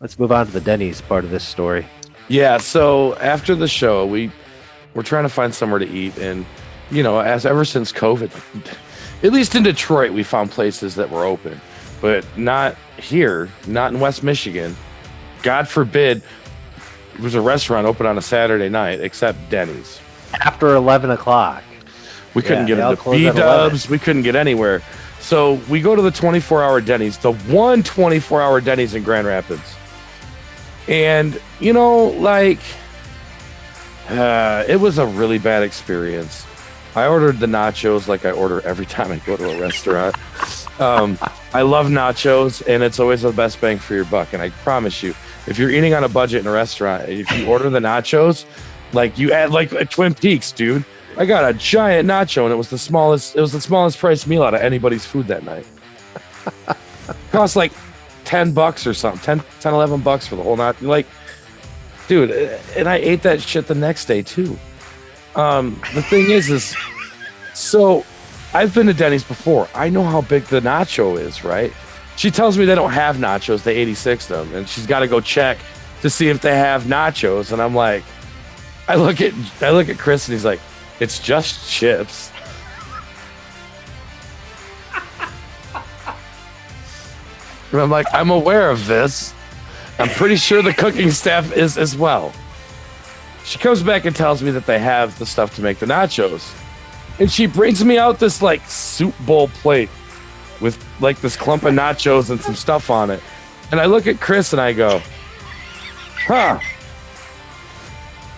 Let's move on to the Denny's part of this story. Yeah, so after the show, we're trying to find somewhere to eat, and ever since COVID, at least in Detroit, we found places that were open, but not here, not in West Michigan. God forbid there was a restaurant open on a Saturday night, except Denny's. After 11 o'clock. We couldn't get into B-dubs. We couldn't get anywhere. So we go to the 24-hour Denny's, the one 24-hour Denny's in Grand Rapids. And, it was a really bad experience. I ordered the nachos like I order every time I go to a restaurant. I love nachos, and it's always the best bang for your buck. And I promise you, if you're eating on a budget in a restaurant, if you order the nachos, you add a Twin Peaks, dude. I got a giant nacho, and it was the smallest price meal out of anybody's food that night. Cost like $10 or something, 10, $11 for the whole nacho. Dude, and I ate that shit the next day too. The thing is so I've been to Denny's before. I know how big the nacho is, right? She tells me they don't have nachos. They 86 them, and she's got to go check to see if they have nachos. And I'm like, I look at Chris, and he's like, it's just chips. And I'm like, I'm aware of this. I'm pretty sure the cooking staff is as well. She comes back and tells me that they have the stuff to make the nachos. And she brings me out this soup bowl plate with this clump of nachos and some stuff on it. And I look at Chris and I go, huh,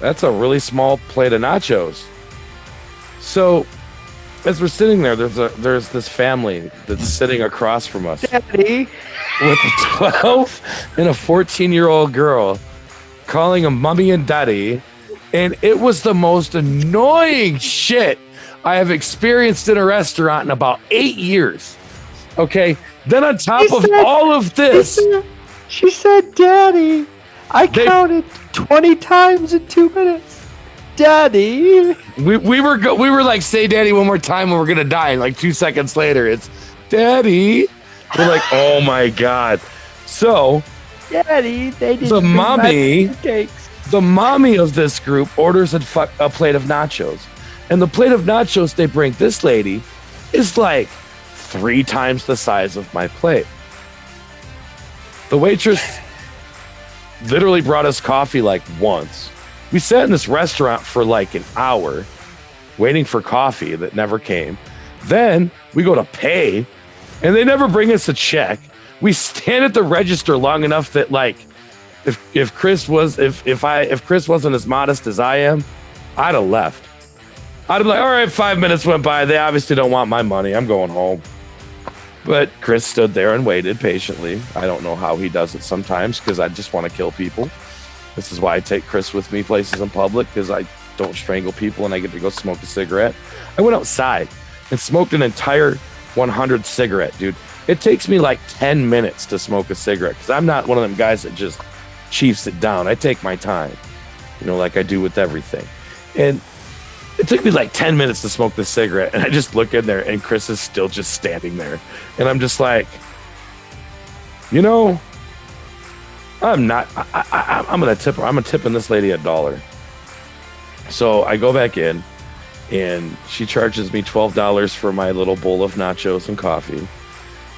that's a really small plate of nachos. So as we're sitting there, there's this family that's sitting across from us. Daddy. With a 12 and a 14-year-old girl calling him mommy and daddy. And it was the most annoying shit I have experienced in a restaurant in about 8 years. Okay. Then on top of all of this, she said, Daddy. I counted 20 times in 2 minutes. Daddy. We were like, say daddy one more time and we're gonna die. And 2 seconds later, it's daddy. We're like, oh my God. So Daddy, they didn't the mommy of this group orders a plate of nachos. And the plate of nachos they bring this lady is 3 times the size of my plate. The waitress literally brought us coffee once. We sat in this restaurant for an hour waiting for coffee that never came. Then we go to pay and they never bring us a check. We stand at the register long enough that if Chris wasn't as modest as I am, I'd have left. I'd have been like, all right, 5 minutes went by. They obviously don't want my money. I'm going home. But Chris stood there and waited patiently. I don't know how he does it sometimes because I just want to kill people. This is why I take Chris with me places in public, because I don't strangle people and I get to go smoke a cigarette. I went outside and smoked an entire 100 cigarette, dude. It takes me 10 minutes to smoke a cigarette because I'm not one of them guys that just chiefs it down. I take my time, like I do with everything. And it took me 10 minutes to smoke this cigarette, and I just look in there and Chris is still just standing there. And I'm just like, I'm gonna tip her. I'm tipping this lady $1. So I go back in and she charges me $12 for my little bowl of nachos and coffee.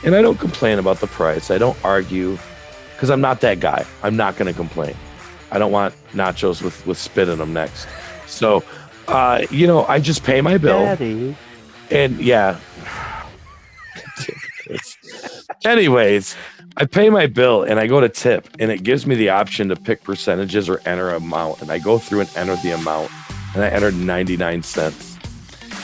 And I don't complain about the price. I don't argue because I'm not that guy. I'm not gonna complain. I don't want nachos with spit in them next. So, I just pay my bill. Daddy. And yeah. Anyways, I pay my bill and I go to tip and it gives me the option to pick percentages or enter amount. And I go through and enter the amount and I entered 99 cents.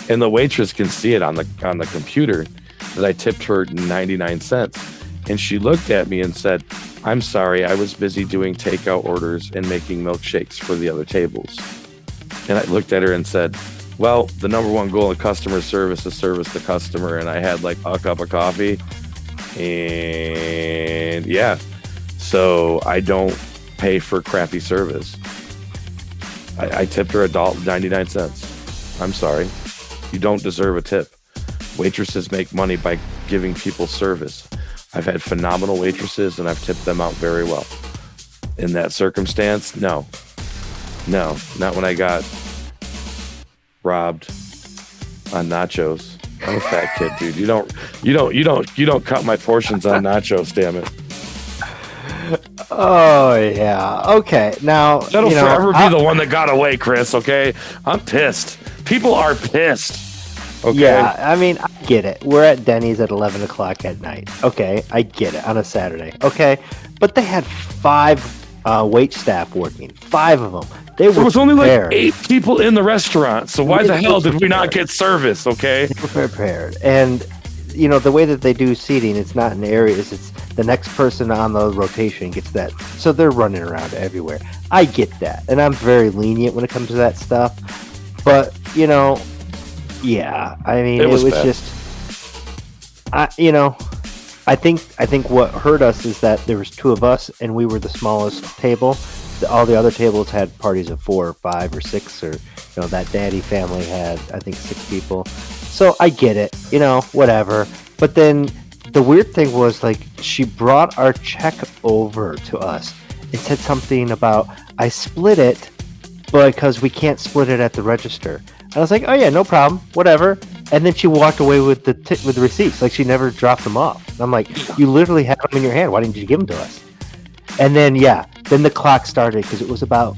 And the waitress can see it on the computer that I tipped her 99 cents. And she looked at me and said, I'm sorry, I was busy doing takeout orders and making milkshakes for the other tables. And I looked at her and said, well, the number one goal of customer service is service the customer. And I had a cup of coffee. And yeah, so I don't pay for crappy service. I tipped her $1.99. I'm sorry. You don't deserve a tip. Waitresses make money by giving people service. I've had phenomenal waitresses and I've tipped them out very well. in that circumstance, no, not when I got robbed on nachos. I'm a fat kid, dude. You don't cut my portions on nachos, damn it. Oh yeah. Okay. Now that'll forever be the one that got away, Chris. Okay, I'm pissed. People are pissed. Okay. Yeah, I mean, I get it. We're at Denny's at 11 o'clock at night. Okay, I get it, on a Saturday. Okay, but they had 5 wait staff working. 5 of them. There was only like 8 people in the restaurant, so why the hell did we not get service, okay? They were prepared. And, the way that they do seating, it's not in areas. It's the next person on the rotation gets that. So they're running around everywhere. I get that. And I'm very lenient when it comes to that stuff. But, yeah, I mean, it was just, I think what hurt us is that there was 2 of us and we were the smallest table. All the other tables had parties of 4 or 5 or 6, or that daddy family had, I think, 6 people. So I get it, whatever. But then the weird thing was, like, she brought our check over to us and said something about, I split it because we can't split it at the register. I was like, oh yeah, no problem, whatever. And then she walked away with the receipts, like she never dropped them off. And I'm like, you literally had them in your hand. Why didn't you give them to us? And then then the clock started, because it was about,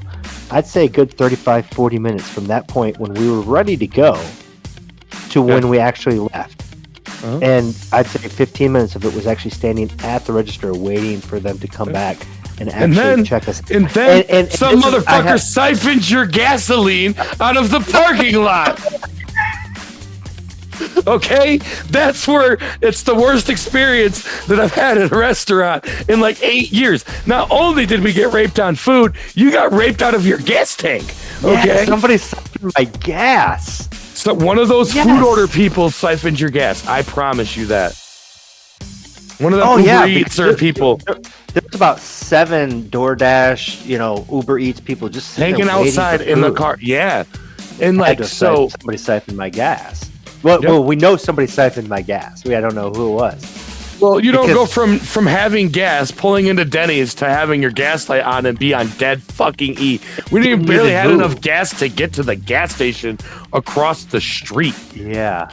I'd say, a good 35, 40 minutes from that point when we were ready to go to when we actually left. Uh-huh. And I'd say 15 minutes of it was actually standing at the register waiting for them to come back and actually check us. And then some motherfucker siphoned your gasoline out of the parking lot. Okay? That's where it's the worst experience that I've had at a restaurant in like 8 years. Not only did we get raped on food, you got raped out of your gas tank. Okay? Yeah, somebody siphoned my gas. So one of those food order people siphoned your gas. I promise you that. One of the Uber Eats people. There's about 7 DoorDash, Uber Eats people just hanging outside in the car. Yeah. And somebody siphoned my gas. Well, we know somebody siphoned my gas. I don't know who it was. Well, you don't go from having gas, pulling into Denny's, to having your gas light on and be on dead fucking E. We didn't even barely had enough gas to get to the gas station across the street. Yeah.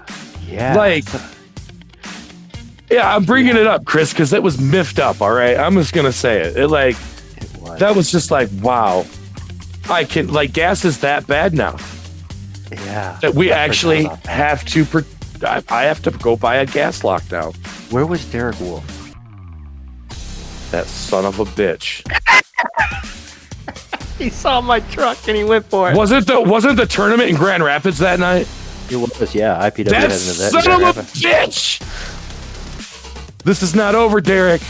Yeah, I'm bringing it up, Chris, because it was miffed up, all right? I'm just going to say it. That was just like, wow. Gas is that bad now. Yeah. That we actually have to, I have to go buy a gas lock now. Where was Derek Wolf? That son of a bitch. He saw my truck and he went for it. Wasn't the tournament in Grand Rapids that night? It was, yeah. IPW that had an event. Son of a bitch! This is not over, Derek.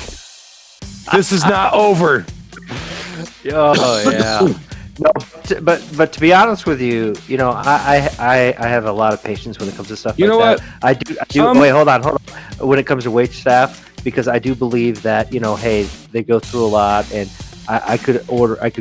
This is not over. Oh yeah. No, but to be honest with you, I have a lot of patience when it comes to stuff like that. I do. Wait, hold on. When it comes to wait staff, because I do believe that hey, they go through a lot, and I could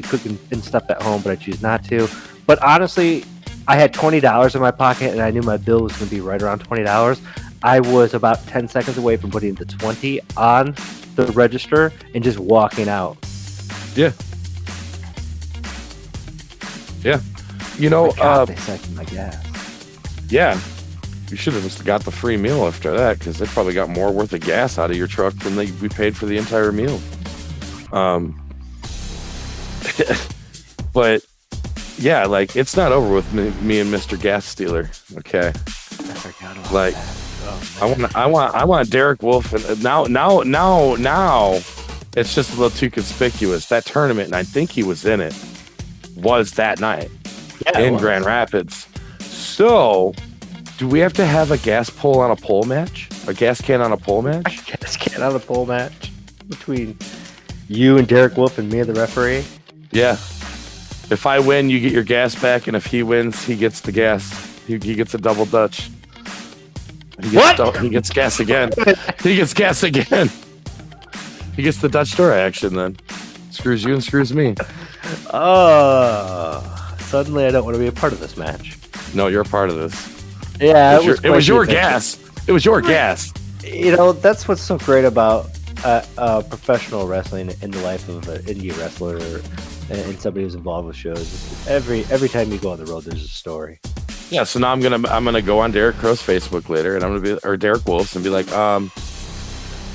cook and stuff at home, but I choose not to. But honestly, I had $20 in my pocket, and I knew my bill was going to be right around $20. I was about 10 seconds away from putting the 20 on the register and just walking out. Yeah. Yeah. They siphoned my gas. Yeah. You should have just got the free meal after that, because they probably got more worth of gas out of your truck than we paid for the entire meal. But yeah, it's not over with me and Mr. Gas Stealer. Okay. I forgot about that. I want Derek Wolf, and now it's just a little too conspicuous. That tournament, and I think he was in it, was that night in Grand Rapids. So, do we have to have a gas pole on a pole match? A gas can on a pole match? A gas can on a pole match between you and Derek Wolf and me, the referee? Yeah. If I win, you get your gas back, and if he wins, he gets the gas. He gets a double Dutch. He gets gas again. He gets gas again. He gets the Dutch door action then. Screws you and screws me. Suddenly I don't want to be a part of this match. No, you're a part of this. Yeah, it was your gas. It was your gas. That's what's so great about professional wrestling in the life of an indie wrestler and somebody who's involved with shows. Every time you go on the road, there's a story. Yeah, so now I'm gonna go on Derek Crow's Facebook later, and I'm gonna be, or Derek Wolf's, and be like,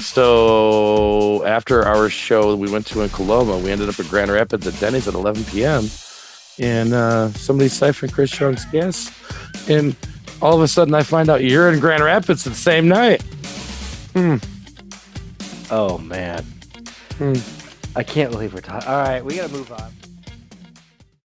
so after our show we went to in Coloma, we ended up at Grand Rapids at Denny's at 11 p.m. and somebody siphoned Chris Young's gas, and all of a sudden I find out you're in Grand Rapids the same night. Oh man, I can't believe we're talking. All right, we gotta move on.